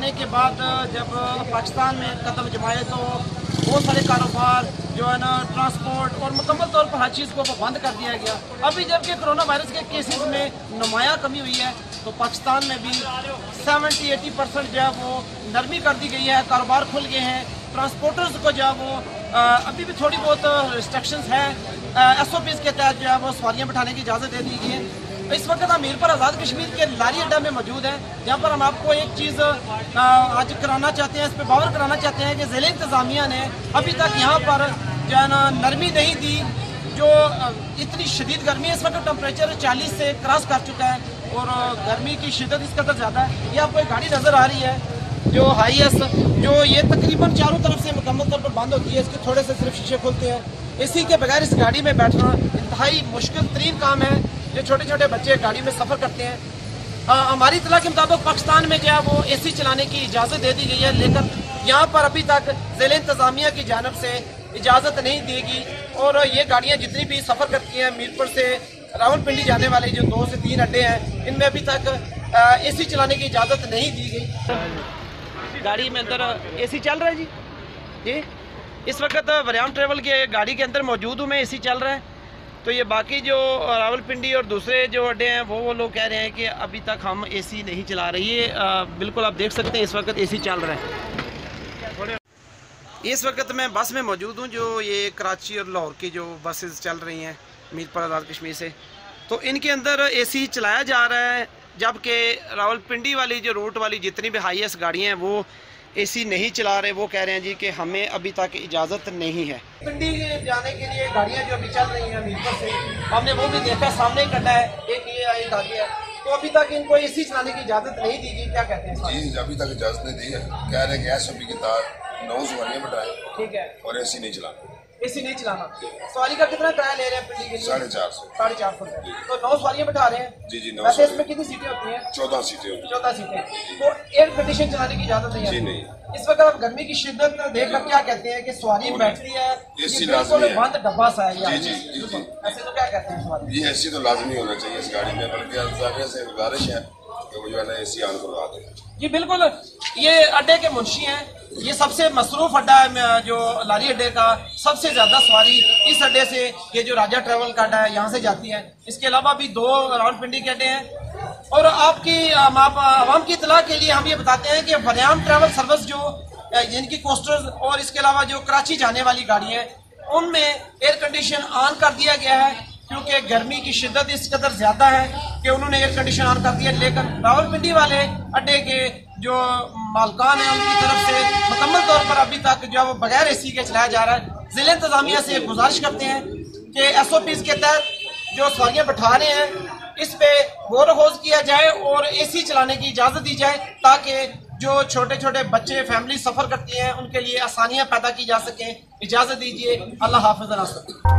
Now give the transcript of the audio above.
आने के बाद जब पाकिस्तान में कदम जमाए तो बहुत सारे कारोबार जो है ना ट्रांसपोर्ट और मुकम्मल तौर पर हर चीज़ को बंद कर दिया गया। अभी जबकि कोरोना वायरस के केसेस में नुमाया कमी हुई है तो पाकिस्तान में भी 70-80% जो है वो नरमी कर दी गई है, कारोबार खुल गए हैं। ट्रांसपोर्टर्स को जो है वो अभी भी थोड़ी बहुत रिस्ट्रिक्शंस है, SOPs के तहत जो है वो सवारियाँ बिठाने की इजाज़त दे दी गई है। इस वक्त हम मीरपुर आज़ाद कश्मीर के लारी अड्डा में मौजूद है, जहाँ पर हम आपको एक चीज़ आज कराना चाहते हैं, इस पर बावर कराना चाहते हैं कि ज़िले इंतज़ामिया ने अभी तक यहाँ पर जो है ना नरमी नहीं दी। जो इतनी शदीद गर्मी है, इस वक्त टेम्परेचर 40 से क्रॉस कर चुका है और गर्मी की शिद्दत इस कदर ज़्यादा है। ये आपको एक गाड़ी नज़र आ रही है जो हाईएस्ट, जो ये तकरीबन चारों तरफ से मुकम्मल तौर पर बंद होती है, इसके थोड़े से सिर्फ शीशे खुलते हैं। इसी के बगैर इस गाड़ी में बैठना इंतहाई मुश्किल तरीन काम है। जो छोटे छोटे बच्चे गाड़ी में सफ़र करते हैं, हमारी इतला के मुताबिक पाकिस्तान में जो है वो AC चलाने की इजाज़त दे दी गई है, लेकिन यहाँ पर अभी तक ज़िले इंतज़ामिया की जानब से इजाज़त नहीं देगी। और ये गाड़ियाँ जितनी भी सफ़र करती हैं मीरपुर से रावलपिंडी जाने वाले जो 2 से 3 अड्डे हैं, इनमें अभी तक AC चलाने की इजाज़त नहीं दी गई। गाड़ी में अंदर AC चल रहा है जी। इस वक्त वरियाम ट्रेवल के गाड़ी के अंदर मौजूद हूँ मैं, AC चल रहा है। तो ये बाकी जो रावलपिंडी और दूसरे जो अड्डे हैं वो लोग कह रहे हैं कि अभी तक हम AC नहीं चला रही है। बिल्कुल आप देख सकते हैं इस वक्त AC चल रहा है। इस वक्त मैं बस में मौजूद हूँ, जो ये कराची और लाहौर की जो बसेस चल रही हैं मीरपुर आज़ाद कश्मीर से, तो इनके अंदर AC चलाया जा रहा है, जबकि रावलपिंडी वाली जो रूट वाली जितनी भी हाईएस्ट गाड़ियाँ हैं वो AC नहीं चला रहे। वो कह रहे हैं जी कि हमें अभी तक इजाज़त नहीं है। पिंडी जाने के लिए गाड़ियाँ जो अभी चल रही हैं मीरपुर से, हमने वो भी देखा, सामने ही कटा है, एक ये एक आगे है, तो अभी तक इनको AC चलाने की इजाज़त नहीं दी गई। क्या कहते हैं? जी अभी तक इजाज़त नहीं दी है, कह रहे हैं कि SOP के तहत 9 सवारियाँ बिठाएं, ठीक है, और AC नहीं चलाना। AC नहीं चलाना। सवारी का कितना किराया ले रहे हैं पिंडी के लिए? 450 तो 9 सवारियाँ बिठा रहे हैं। जी 9। वैसे इसमें कितनी सीटें होती हैं? 14 सीटें होती हैं। 14 सीटें। तो एयर कंडीशन चलाने की इजाज़त नहीं है? जी नहीं। इस वक्त आप गर्मी की शिद्दत देख कर क्या कहते हैं कि सवारी बैठती है, बंद डब्बा सा है? जी ऐसे तो क्या कहते हैं सवारी? जी AC तो लाजमी होना चाहिए इस गाड़ी में, बल्कि इंतज़ामिया से गुजारिश है कि वो जो है ना AC ऑन करवा दें। जी बिल्कुल, ये अड्डे के मुंशी हैं, ये सबसे मसरूफ अड्डा है जो लारी अड्डे का। सबसे ज़्यादा सवारी इस अड्डे से, ये जो राजा ट्रेवल का अड्डा है, यहाँ से जाती है। इसके अलावा भी 2 रावलपिंडी के अड्डे हैं। और आपकी आवाम की इतला के लिए हम ये बताते हैं कि वरियाम ट्रेवल सर्विस जो जिनकी कोस्टर्स और इसके अलावा जो कराची जाने वाली गाड़ी है, उनमें एयर कंडीशन ऑन कर दिया गया है, क्योंकि गर्मी की शिद्दत इस कदर ज़्यादा है कि उन्होंने एयर कंडीशन ऑन कर दिया। लेकिन रावलपिंडी वाले अड्डे के जो मालकान हैं उनकी तरफ से मुकम्मल तौर पर अभी तक जो है वो बगैर AC के चलाया जा रहा है। ज़िले इंतज़ामिया से गुजारिश करते हैं कि SOPs के तहत जो सवारियाँ बैठा रहे हैं इस पे गौर खोज किया जाए और AC चलाने की इजाज़त दी जाए, ताकि जो छोटे छोटे बच्चे फैमिली सफ़र करती हैं उनके लिए आसानियाँ पैदा की जा सकें। इजाज़त दीजिए। अल्लाह हाफ़िज़।